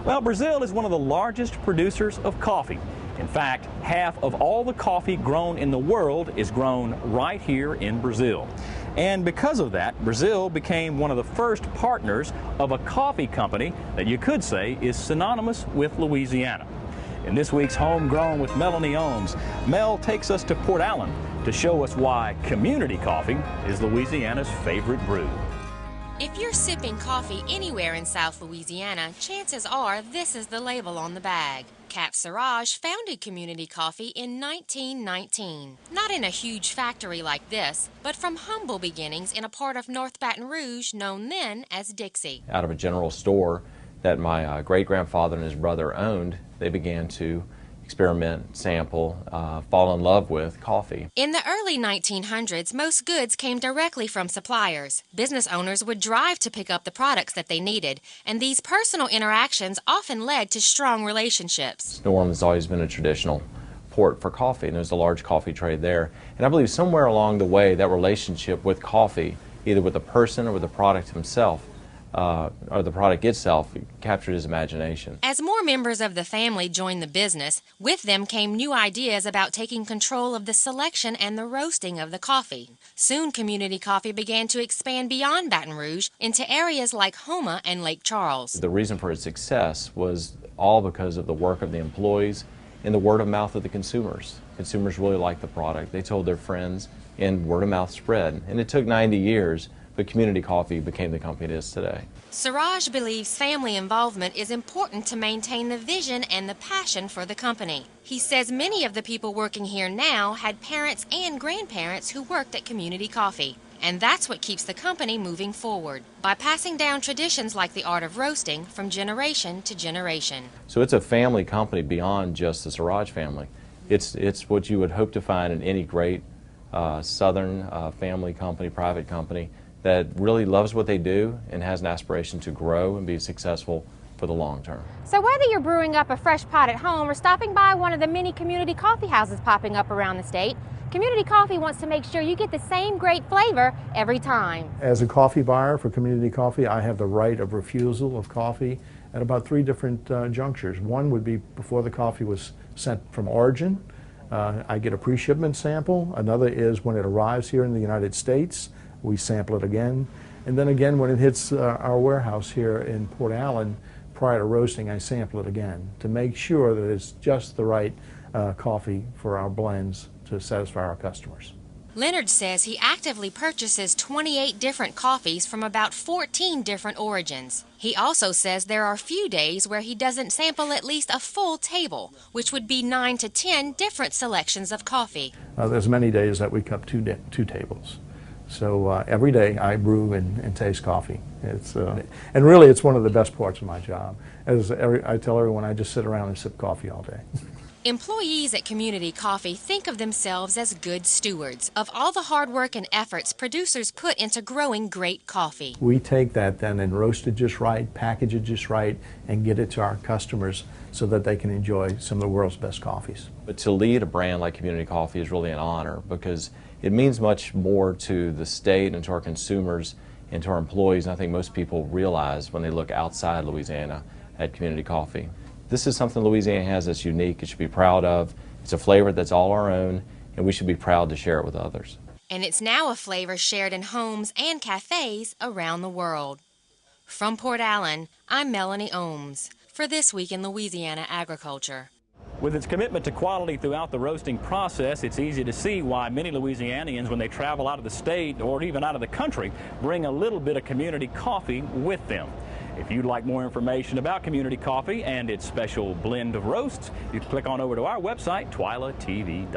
Well, Brazil is one of the largest producers of coffee. In fact, half of all the coffee grown in the world is grown right here in Brazil. And because of that, Brazil became one of the first partners of a coffee company that you could say is synonymous with Louisiana. In this week's Homegrown with Melanie Ohmes, Mel takes us to Port Allen to show us why community coffee is Louisiana's favorite brew. If you're sipping coffee anywhere in South Louisiana, chances are this is the label on the bag. Cap Siraj founded Community Coffee in 1919. Not in a huge factory like this, but from humble beginnings in a part of North Baton Rouge known then as Dixie. Out of a general store that my great-grandfather and his brother owned, they began to experiment, sample, fall in love with coffee. In the early 1900s, most goods came directly from suppliers. Business owners would drive to pick up the products that they needed, and these personal interactions often led to strong relationships. New Orleans has always been a traditional port for coffee, and there's a large coffee trade there. And I believe somewhere along the way, that relationship with coffee, either with the person or with the product himself, or the product itself, captured his imagination. As more members of the family joined the business, with them came new ideas about taking control of the selection and the roasting of the coffee. Soon Community Coffee began to expand beyond Baton Rouge into areas like Houma and Lake Charles. The reason for its success was all because of the work of the employees and the word of mouth of the consumers. Consumers really liked the product. They told their friends, and word of mouth spread. And it took 90 years, but Community Coffee became the company it is today. Siraj believes family involvement is important to maintain the vision and the passion for the company. He says many of the people working here now had parents and grandparents who worked at Community Coffee. And that's what keeps the company moving forward, by passing down traditions like the art of roasting from generation to generation. So it's a family company beyond just the Siraj family. It's what you would hope to find in any great Southern family company, private company, that really loves what they do and has an aspiration to grow and be successful for the long term. So whether you're brewing up a fresh pot at home or stopping by one of the many community coffee houses popping up around the state, Community Coffee wants to make sure you get the same great flavor every time. As a coffee buyer for Community Coffee, I have the right of refusal of coffee at about 3 different junctures. One would be before the coffee was sent from origin. I get a pre-shipment sample. Another is when it arrives here in the United States. We sample it again, and then again when it hits our warehouse here in Port Allen prior to roasting, I sample it again to make sure that it's just the right coffee for our blends to satisfy our customers. Leonard says he actively purchases 28 different coffees from about 14 different origins. He also says there are few days where he doesn't sample at least a full table, which would be 9 to 10 different selections of coffee. There's many days that we cup two tables. So every day I brew and taste coffee. And really it's one of the best parts of my job. I tell everyone, I just sit around and sip coffee all day. Employees at Community Coffee think of themselves as good stewards of all the hard work and efforts producers put into growing great coffee. We take that then and roast it just right, package it just right, and get it to our customers so that they can enjoy some of the world's best coffees. But to lead a brand like Community Coffee is really an honor, because it means much more to the state and to our consumers and to our employees than I think most people realize when they look outside Louisiana at Community Coffee. This is something Louisiana has that's unique. It should be proud of. It's a flavor that's all our own, and we should be proud to share it with others. And it's now a flavor shared in homes and cafes around the world. From Port Allen, I'm Melanie Ohmes for This Week in Louisiana Agriculture. With its commitment to quality throughout the roasting process, it's easy to see why many Louisianians, when they travel out of the state or even out of the country, bring a little bit of Community Coffee with them. If you'd like more information about Community Coffee and its special blend of roasts, you can click on over to our website, twilatv.org.